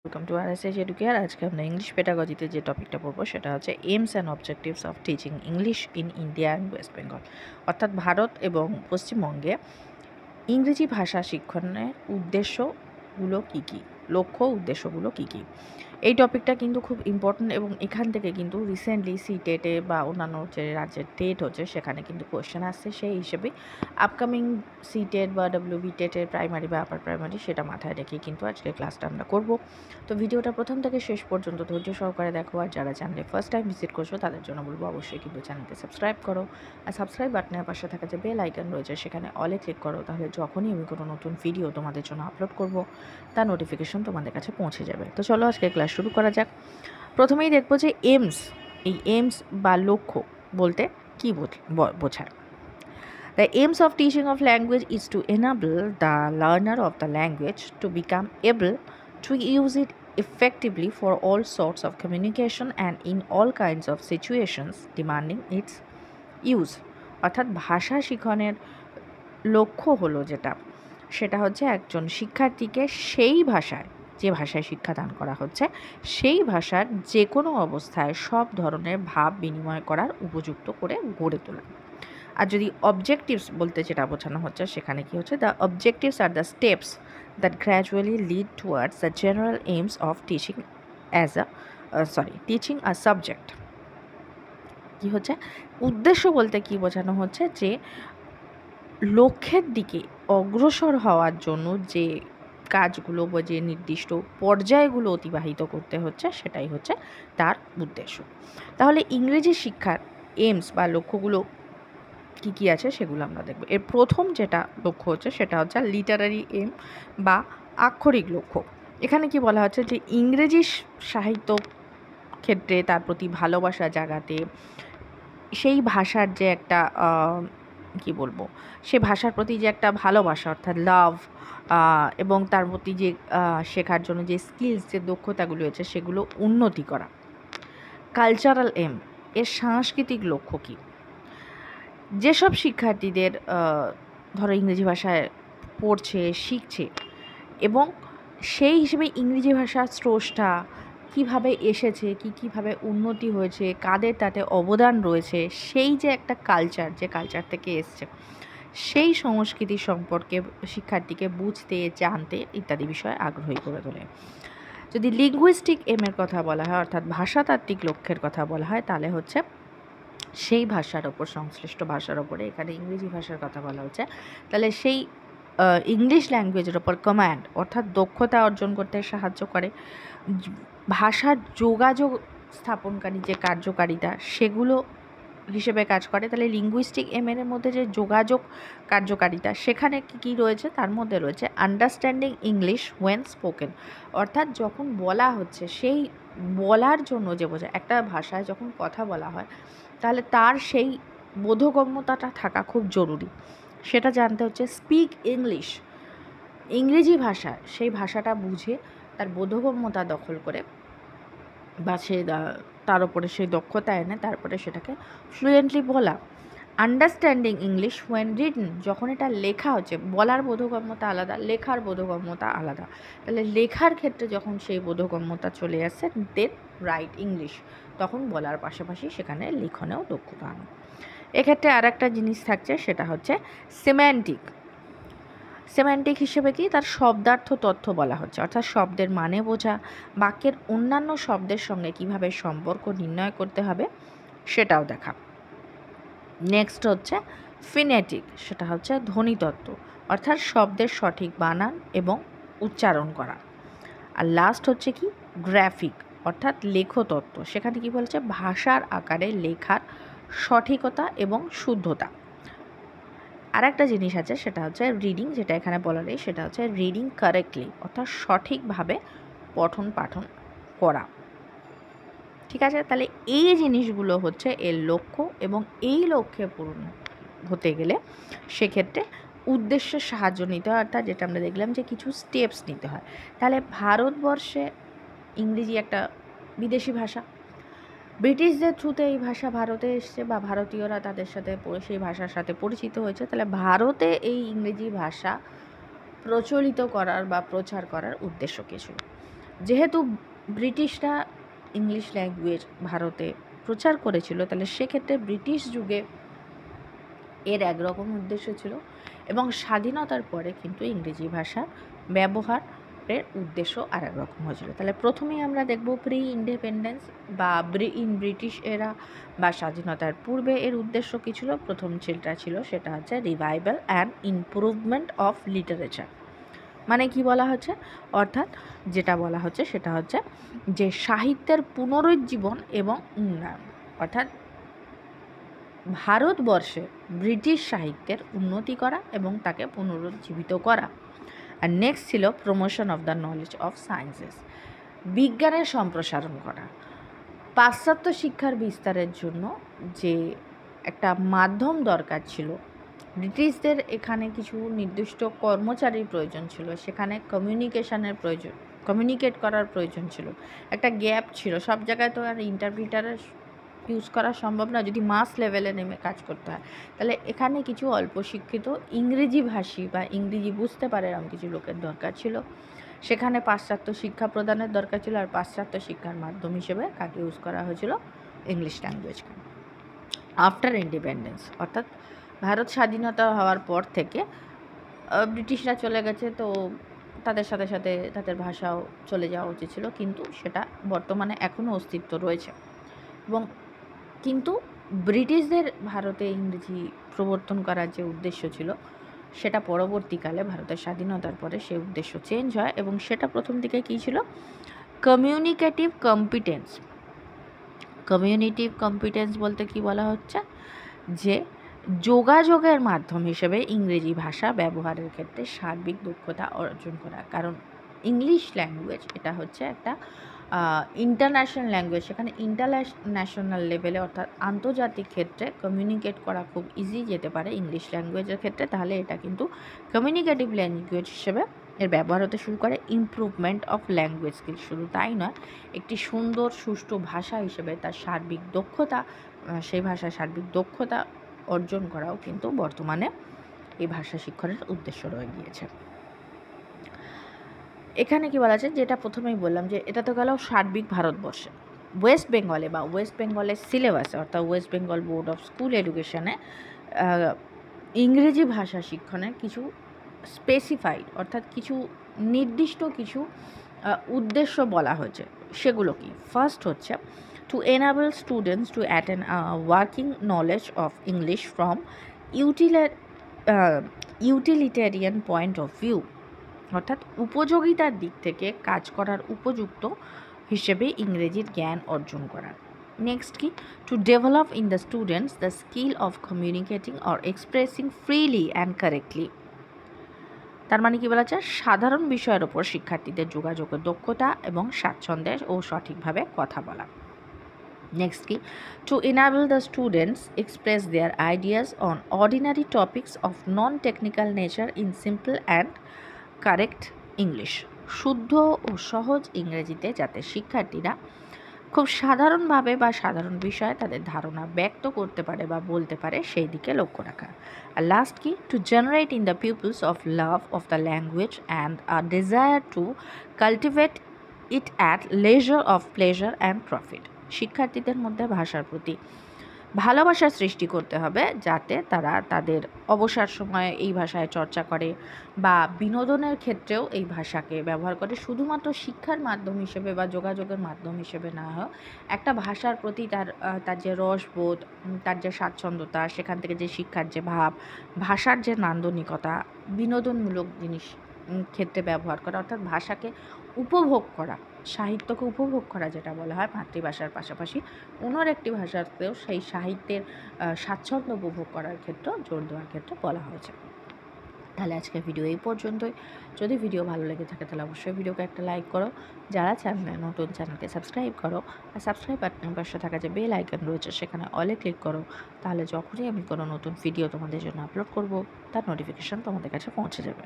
Welcome to RSH educare. আজকে আমরা English পেডাগজিতে যে টপিকটা পড়বো সেটা হচ্ছে AIIMS and objectives of teaching English in India and West Bengal, অর্থাৎ ভারত এবং পশ্চিমবঙ্গে ইংরেজি ভাষা শিক্ষণের উদ্দেশ্যগুলো কী কী, লক্ষ্য উদ্দেশ্যগুলো কী কী। এই টপিকটা কিন্তু খুব ইম্পর্ট্যান্ট এবং এখান থেকে কিন্তু রিসেন্টলি সিটেটে বা অন্যান্য যে রাজ্যের টেট হচ্ছে সেখানে কিন্তু কোয়েশ্চেন আসছে। সেই হিসেবে আপকামিং সিটেট বা WB টেটের প্রাইমারি বা আপার প্রাইমারি সেটা মাথায় রেখেই কিন্তু আজকে ক্লাসটা আমরা করব। তো ভিডিওটা প্রথম থেকে শেষ পর্যন্ত ধৈর্য সহকারে দেখো, আর যারা চ্যানেলে ফার্স্ট টাইম ভিজিট করছো তাদের জন্য বলবো অবশ্যই কিন্তু চ্যানেলকে সাবস্ক্রাইব করো, আর সাবস্ক্রাইব বাটনের পাশে থাকা যে বেল আইকন রয়েছে সেখানে অলে ক্লিক করো, তাহলে যখনই আমি কোনো নতুন ভিডিও তোমাদের জন্য আপলোড করব তার নোটিফিকেশন তোমাদের কাছে পৌঁছে যাবে। তো চলো আজকে ক্লাস শুরু করা যাক। প্রথমেই দেখবো যে এইমস, এই এইমস বা লক্ষ্য বলতে কী বোঝায়। The aims of teaching of language is to enable the learner of the language to become able to use it effectively for all sorts of communication and in all kinds of situations demanding its use. অর্থাৎ ভাষা শিখনের লক্ষ্য হলো সেটা হচ্ছে একজন শিক্ষার্থীকে সেই ভাষায়, যে ভাষায় শিক্ষাদান করা হচ্ছে সেই ভাষার যে কোনো অবস্থায় সব ধরনের ভাব বিনিময় করার উপযুক্ত করে গড়ে তোলা। আর যদি অবজেক্টিভস বলতে যেটা বোঝানো হচ্ছে সেখানে কি হচ্ছে, the objectives are the steps that gradually lead towards the general aims of teaching teaching a subject. কি হচ্ছে উদ্দেশ্য বলতে কি বোঝানো হচ্ছে, যে লক্ষ্যের দিকে অগ্রসর হওয়ার জন্য যে কাজগুলো বা যে নির্দিষ্ট পর্যায়গুলো অতিবাহিত করতে হচ্ছে সেটাই হচ্ছে তার উদ্দেশ্য। তাহলে ইংরেজি শিক্ষার এইমস বা লক্ষ্যগুলো কী কী আছে সেগুলো আমরা দেখব। এর প্রথম যেটা লক্ষ্য হচ্ছে সেটা হচ্ছে লিটারারি এইম বা আক্ষরিক লক্ষ্য। এখানে কি বলা হচ্ছে, যে ইংরেজি সাহিত্য ক্ষেত্রে তার প্রতি ভালোবাসা জাগাতে, সেই ভাষার যে একটা কি বলবো, সে ভাষার প্রতি যে একটা ভালোবাসা অর্থাৎ লাভ, এবং তার প্রতি যে শেখার জন্য যে স্কিলস, যে দক্ষতাগুলো আছে সেগুলো উন্নতি করা। কালচারাল এম, এর সাংস্কৃতিক লক্ষ্য কী, যেসব শিক্ষার্থীদের ধরো ইংরেজি ভাষায় পড়ছে, শিখছে এবং সেই হিসেবে ইংরেজি ভাষার স্রষ্টা কীভাবে এসেছে, কীভাবে উন্নতি হয়েছে, কাদের তাতে অবদান রয়েছে, সেই যে একটা কালচার, যে কালচার থেকে এসছে সেই সংস্কৃতি সম্পর্কে শিক্ষার্থীকে বুঝতে, জানতে ইত্যাদি বিষয়ে আগ্রহী করে তোলে। যদি লিঙ্গুইস্টিক এমের কথা বলা হয় অর্থাৎ ভাষাতাত্ত্বিক লক্ষ্যের কথা বলা হয় তাহলে হচ্ছে সেই ভাষার ওপর, সংশ্লিষ্ট ভাষার ওপরে, এখানে ইংরেজি ভাষার কথা বলা হচ্ছে, তাহলে সেই ইংলিশ ল্যাঙ্গুয়েজের ওপর কমান্ড অর্থাৎ দক্ষতা অর্জন করতে সাহায্য করে। ভাষার যোগাযোগ স্থাপনকারী যে কার্যকারিতা সেগুলো হিসেবে কাজ করে। তাহলে লিঙ্গুইস্টিক এমের মধ্যে যে যোগাযোগ কার্যকারিতা সেখানে কী রয়েছে, তার মধ্যে রয়েছে আন্ডারস্ট্যান্ডিং ইংলিশ ওয়েন স্পোকেন, অর্থাৎ যখন বলা হচ্ছে সেই বলার জন্য যে বোঝা, একটা ভাষায় যখন কথা বলা হয় তাহলে তার সেই বোধগম্যতাটা থাকা খুব জরুরি, সেটা জানতে হচ্ছে। স্পিক ইংলিশ, ইংরেজি ভাষা, সেই ভাষাটা বুঝে তার বোধগম্যতা দখল করে বা সে তার উপরে সেই দক্ষতা এনে তারপরে সেটাকে ফ্লুয়েন্টলি বলা। আন্ডারস্ট্যান্ডিং ইংলিশ ওয়েন রিটন, যখন এটা লেখা হচ্ছে, বলার বোধগম্যতা আলাদা, লেখার বোধগম্যতা আলাদা, তাহলে লেখার ক্ষেত্রে যখন সেই বোধগম্যতা চলে আসছে দেন রাইট ইংলিশ, তখন বলার পাশাপাশি সেখানে লিখনেও দক্ষতা আনো। এক্ষেত্রে আর একটা জিনিস থাকছে সেটা হচ্ছে সেম্যান্টিক। সেম্যান্টিক হিসেবে কি, তার শব্দার্থ তথ্য বলা হচ্ছে, অর্থাৎ শব্দের মানে বোঝা, বাক্যের অন্যান্য শব্দের সঙ্গে কিভাবে সম্পর্ক নির্ণয় করতে হবে সেটাও দেখা। নেক্সট হচ্ছে ফিনেটিক, সেটা হচ্ছে ধ্বনিতত্ত্ব, অর্থাৎ শব্দের সঠিক বানান এবং উচ্চারণ করা। আর লাস্ট হচ্ছে কি গ্রাফিক, অর্থাৎ লেখতত্ত্ব, সেখানে কি বলছে, ভাষার আকারে লেখার সঠিকতা এবং শুদ্ধতা। আর একটা জিনিস আছে সেটা হচ্ছে রিডিং, যেটা এখানে বলা নেই, সেটা হচ্ছে রিডিং কারেক্টলি, অর্থাৎ সঠিকভাবে পঠন পাঠন করা। ঠিক আছে, তাহলে এই জিনিসগুলো হচ্ছে এর লক্ষ্য, এবং এই লক্ষ্যে পূরণ হতে গেলে সেক্ষেত্রে উদ্দেশ্যের সাহায্য নিতে হয়, অর্থাৎ যেটা আমরা দেখলাম যে কিছু স্টেপস নিতে হয়। তাহলে ভারতবর্ষে ইংরেজি একটা বিদেশি ভাষা, ব্রিটিশদের থ্রুতে এই ভাষা ভারতে এসছে বা ভারতীয়রা তাদের সাথে সেই ভাষার সাথে পরিচিত হয়েছে। তাহলে ভারতে এই ইংরেজি ভাষা প্রচলিত করার বা প্রচার করার উদ্দেশ্য কী ছিল? যেহেতু ব্রিটিশরা ইংলিশ ল্যাঙ্গুয়েজ ভারতে প্রচার করেছিল, তাহলে সেক্ষেত্রে ব্রিটিশ যুগে এর একরকম উদ্দেশ্য ছিল এবং স্বাধীনতার পরে কিন্তু ইংরেজি ভাষা ব্যবহারের উদ্দেশ্য আর এক রকম হয়েছিল। তাহলে প্রথমেই আমরা দেখব প্রি ইন্ডিপেন্ডেন্স বা ব্রিটিশ এরা বা স্বাধীনতার পূর্বে এর উদ্দেশ্য কী ছিল। প্রথম ছিল সেটা হচ্ছে revival and improvement of literature. মানে কি বলা হচ্ছে, অর্থাৎ যেটা বলা হচ্ছে সেটা হচ্ছে যে সাহিত্যের পুনরুজ্জীবন এবং উন্নয়ন, অর্থাৎ ভারতবর্ষে ব্রিটিশ সাহিত্যের উন্নতি করা এবং তাকে পুনরুজ্জীবিত করা। আর নেক্সট ছিল promotion of the knowledge of sciences, বিজ্ঞানের সম্প্রসারণ করা। পাশ্চাত্য শিক্ষার বিস্তারের জন্য যে একটা মাধ্যম দরকার ছিল, ব্রিটিশদের এখানে কিছু নির্দিষ্ট কর্মচারীর প্রয়োজন ছিল, সেখানে কমিউনিকেট করার প্রয়োজন ছিল, একটা গ্যাপ ছিল। সব জায়গায় তো আর ইন্টারপ্রিটারের ইউজ করা সম্ভব না, যদি মাস লেভেলে নেমে কাজ করতে হয়। তাহলে এখানে কিছু অল্প শিক্ষিত ইংরেজি ভাষী বা ইংরেজি বুঝতে পারে এরকম কিছু লোকের দরকার ছিল। সেখানে পাশ্চাত্য শিক্ষা প্রদানের দরকার ছিল, আর পাশ্চাত্য শিক্ষার মাধ্যম হিসেবে কাকে ইউজ করা হয়েছিল, ইংলিশ ল্যাঙ্গুয়েজকে। আফটার ইন্ডিপেন্ডেন্স, অর্থাৎ ভারত স্বাধীনতা হওয়ার পর থেকে ব্রিটিশরা চলে গেছে, তো তাদের সাথে সাথে তাদের ভাষাও চলে যাওয়া উচিত ছিল, কিন্তু সেটা বর্তমানে এখনও অস্তিত্ব রয়েছে। এবং কিন্তু ব্রিটিশদের ভারতে ইংরেজি প্রবর্তন করার যে উদ্দেশ্য ছিল, সেটা পরবর্তীকালে ভারতের স্বাধীনতার পরে সেই উদ্দেশ্য চেঞ্জ হয় এবং সেটা প্রথম দিকে কী ছিল, কমিউনিকেটিভ কম্পিটেন্স। কমিউনিটিভ কম্পিটেন্স বলতে কি বলা হচ্ছে, যে যোগাযোগের মাধ্যম হিসেবে ইংরেজি ভাষা ব্যবহারের ক্ষেত্রে সার্বিক দক্ষতা অর্জন করা। কারণ ইংলিশ ল্যাঙ্গুয়েজ এটা হচ্ছে একটা ইন্টারন্যাশনাল ল্যাঙ্গুয়েজ, সেখানে ইন্টারন্যাশনাল লেভেলে অর্থাৎ আন্তর্জাতিক ক্ষেত্রে কমিউনিকেট করা খুব ইজি যেতে পারে ইংলিশ ল্যাঙ্গুয়েজের ক্ষেত্রে। তাহলে এটা কিন্তু কমিউনিকেটিভ ল্যাঙ্গুয়েজ হিসেবে এর ব্যবহার হতে শুরু করে। ইমপ্রুভমেন্ট অফ ল্যাঙ্গুয়েজ স্কিল, শুধু তাই নয়, একটি সুন্দর সুষ্ঠু ভাষা হিসেবে তার সার্বিক দক্ষতা, সেই ভাষার সার্বিক দক্ষতা অর্জন করাও কিন্তু বর্তমানে এই ভাষা শিক্ষণের উদ্দেশ্য রয়ে গিয়েছে। এখানে কি বলা আছে, যেটা প্রথমেই বললাম যে এটা তো গেল সার্বিক ভারতবর্ষে। ওয়েস্ট বেঙ্গলে বা ওয়েস্ট বেঙ্গলের সিলেবাসে, অর্থাৎ west Bengal board of school এডুকেশনে ইংরেজি ভাষা শিক্ষণের কিছু স্পেসিফাইড, অর্থাৎ কিছু নির্দিষ্ট কিছু উদ্দেশ্য বলা হয়েছে। সেগুলো কি, ফার্স্ট হচ্ছে to enable students to attain a working knowledge of English from utilitarian point of view, অর্থাৎ উপযোগিতার দিক থেকে কাজ করার উপযুক্ত হিসেবে ইংরেজির জ্ঞান অর্জন করা। নেক্সট কি, to develop in the students the skill of communicating or expressing freely and correctly. তার মানে কি বলা যায়, সাধারণ বিষয়ের ওপর শিক্ষার্থীদের যোগাযোগের দক্ষতা এবং স্বাচ্ছন্দ্যে ও সঠিকভাবে কথা বলা। Next key, to enable the students express their ideas on ordinary topics of non-technical nature in simple and correct English, শুদ্ধ ও সহজ ইংরেজিতে যাতে শিক্ষার্থীরা খুব সাধারণভাবে বা সাধারণ বিষয়ে তাদের ধারণা ব্যক্ত করতে পারে বা বলতে পারে, সেই দিকে লক্ষ্য রাখা। আর লাস্ট কি, to generate in the peoples of love of the language and a desire to cultivate it at leisure of pleasure and profit. শিক্ষার্থীদের মধ্যে ভাষার প্রতি ভালোবাসা সৃষ্টি করতে হবে, যাতে তারা তাদের অবসর সময়ে এই ভাষায় চর্চা করে বা বিনোদনের ক্ষেত্রেও এই ভাষাকে ব্যবহার করে। শুধুমাত্র শিক্ষার মাধ্যম হিসেবে বা যোগাযোগের মাধ্যম হিসেবে না হয়, একটা ভাষার প্রতি তার যে রসবোধ, তার যে স্বাচ্ছন্দ্যতা, সেখান থেকে যে শিক্ষার যে ভাব, ভাষার যে নান্দনিকতা, বিনোদনমূলক জিনিস ক্ষেত্রে ব্যবহার করা, অর্থাৎ ভাষাকে উপভোগ করা, সাহিত্যকে উপভোগ করা যেটা বলা হয়, মাতৃভাষার পাশাপাশি অন্য একটি ভাষাতেও সেই সাহিত্যের স্বাচ্ছন্দ্য উপভোগ করার ক্ষেত্রে জোর দেওয়ার ক্ষেত্রে বলা হয়েছে। তাহলে আজকের ভিডিও এই পর্যন্তই। যদি ভিডিও ভালো লেগে থাকে তাহলে অবশ্যই ভিডিওকে একটা লাইক করো, যারা চ্যানেলে নতুন চ্যানেলকে সাবস্ক্রাইব করো, আর সাবস্ক্রাইব বাটনের পাশে থাকা যে বেল আইকন রয়েছে সেখানে অলে ক্লিক করো, তাহলে যখনই আমি কোনো নতুন ভিডিও তোমাদের জন্য আপলোড করব তার নোটিফিকেশান তোমাদের কাছে পৌঁছে যাবে।